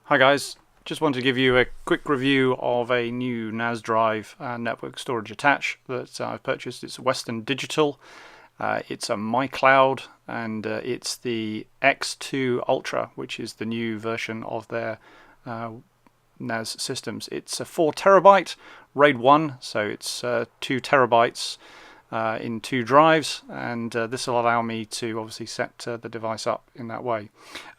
Hi guys, just wanted to give you a quick review of a new NAS drive network storage attach that I've purchased. It's Western Digital. It's a MyCloud and it's the EX2 Ultra, which is the new version of their NAS systems. It's a 4 terabyte RAID 1, so it's 2 terabytes in 2 drives, and this will allow me to obviously set the device up in that way.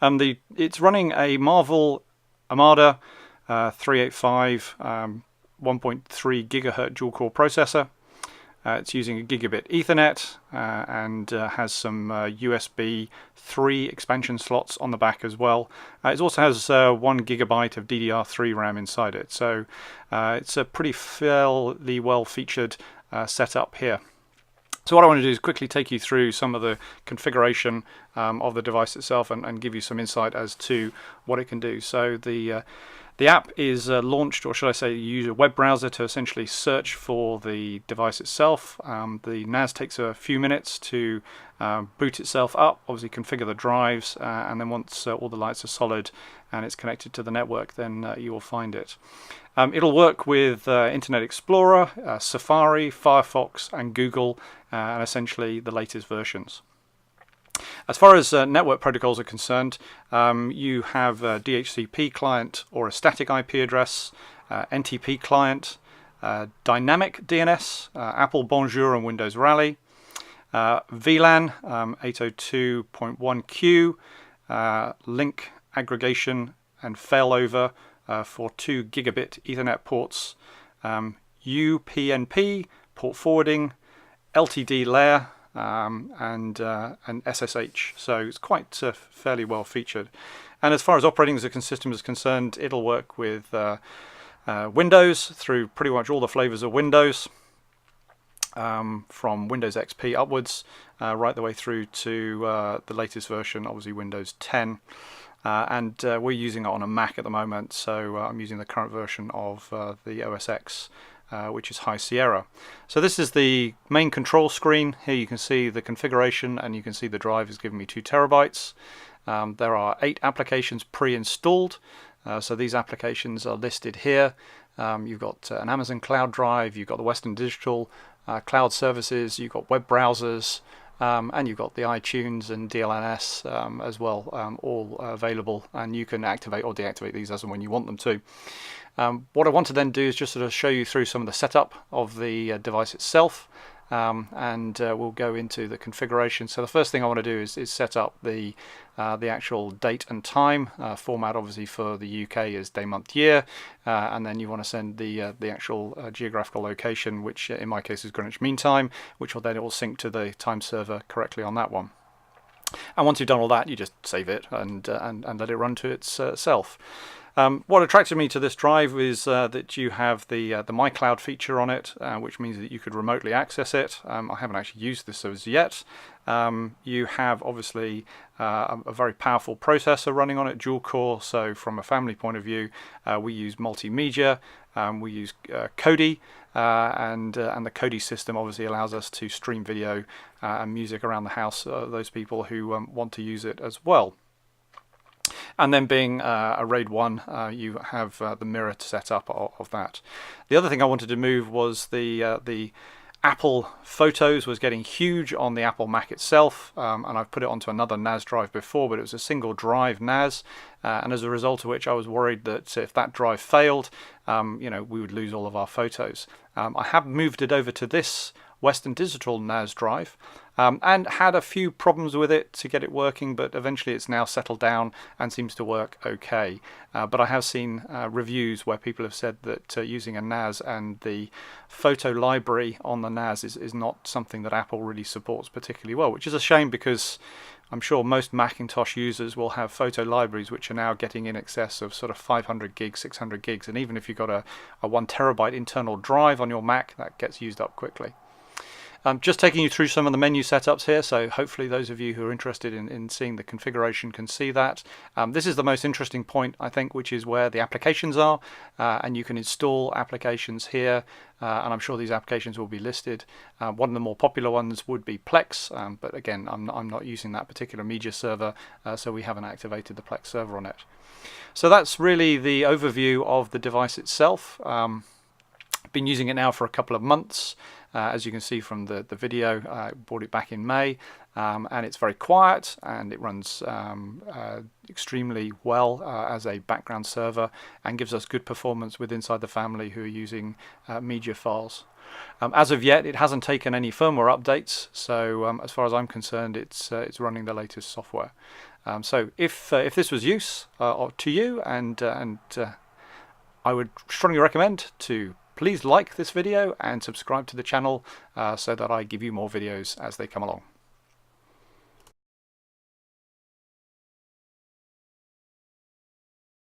It's running a Marvel Armada 385 1.3 gigahertz dual core processor. It's using a gigabit Ethernet and has some USB 3 expansion slots on the back as well. It also has 1 gigabyte of DDR3 RAM inside it, so it's a pretty fairly well featured setup here. So what I want to do is quickly take you through some of the configuration of the device itself and give you some insight as to what it can do. So the app is launched, or should I say, you use a web browser to essentially search for the device itself. The NAS takes a few minutes to boot itself up, obviously configure the drives, and then once all the lights are solid and it's connected to the network, then you will find it. It'll work with Internet Explorer, Safari, Firefox and Google, and essentially the latest versions. As far as network protocols are concerned, you have a DHCP client or a static IP address, NTP client, dynamic DNS, Apple Bonjour and Windows Rally, VLAN 802.1Q, link aggregation and failover for 2 gigabit Ethernet ports, UPnP, port forwarding, LTD layer, and SSH, so it's quite fairly well featured. And as far as operating as a system is concerned, it'll work with Windows through pretty much all the flavors of Windows, from Windows XP upwards, right the way through to the latest version, obviously Windows 10. And we're using it on a Mac at the moment, so I'm using the current version of the OS X, which is High Sierra. So this is the main control screen. Here you can see the configuration, and you can see the drive is giving me 2 terabytes. There are 8 applications pre-installed, so these applications are listed here. You've got an Amazon Cloud Drive, you've got the Western Digital cloud services, you've got web browsers, and you've got the iTunes and DLNS as well, all available, and you can activate or deactivate these as and when you want them to. What I want to then do is just sort of show you through some of the setup of the device itself, and we'll go into the configuration. So the first thing I want to do is set up the actual date and time. Format obviously for the UK is day, month, year, and then you want to send the actual geographical location, which in my case is Greenwich Mean Time, which will then all sync to the time server correctly on that one. And once you've done all that, you just save it and let it run to itself. What attracted me to this drive is that you have the MyCloud feature on it, which means that you could remotely access it. I haven't actually used this as yet. You have obviously a very powerful processor running on it, dual core, so from a family point of view, we use multimedia, we use Kodi, and the Kodi system obviously allows us to stream video and music around the house, those people who want to use it as well. And then being a RAID 1, you have the mirror set up of that. The other thing I wanted to move was the Apple Photos was getting huge on the Apple Mac itself, and I've put it onto another NAS drive before, but it was a single drive NAS, and as a result of which I was worried that if that drive failed, we would lose all of our photos. I have moved it over to this Western Digital NAS drive, and had a few problems with it to get it working, but eventually it's now settled down and seems to work okay. But I have seen reviews where people have said that using a NAS and the photo library on the NAS is not something that Apple really supports particularly well, which is a shame, because I'm sure most Macintosh users will have photo libraries which are now getting in excess of sort of 500 gigs, 600 gigs, and even if you've got a 1 terabyte internal drive on your Mac, that gets used up quickly. Just taking you through some of the menu setups here, so hopefully those of you who are interested in seeing the configuration can see that. This is the most interesting point, I think, which is where the applications are, and you can install applications here, and I'm sure these applications will be listed. One of the more popular ones would be Plex, but again, I'm not using that particular media server, so we haven't activated the Plex server on it. So that's really the overview of the device itself. Been using it now for a couple of months. As you can see from the video, I bought it back in May, and it's very quiet and it runs extremely well as a background server and gives us good performance with inside the family who are using media files. As of yet, it hasn't taken any firmware updates, so as far as I'm concerned, it's running the latest software. So if this was use to you, and I would strongly recommend to please like this video and subscribe to the channel so that I give you more videos as they come along.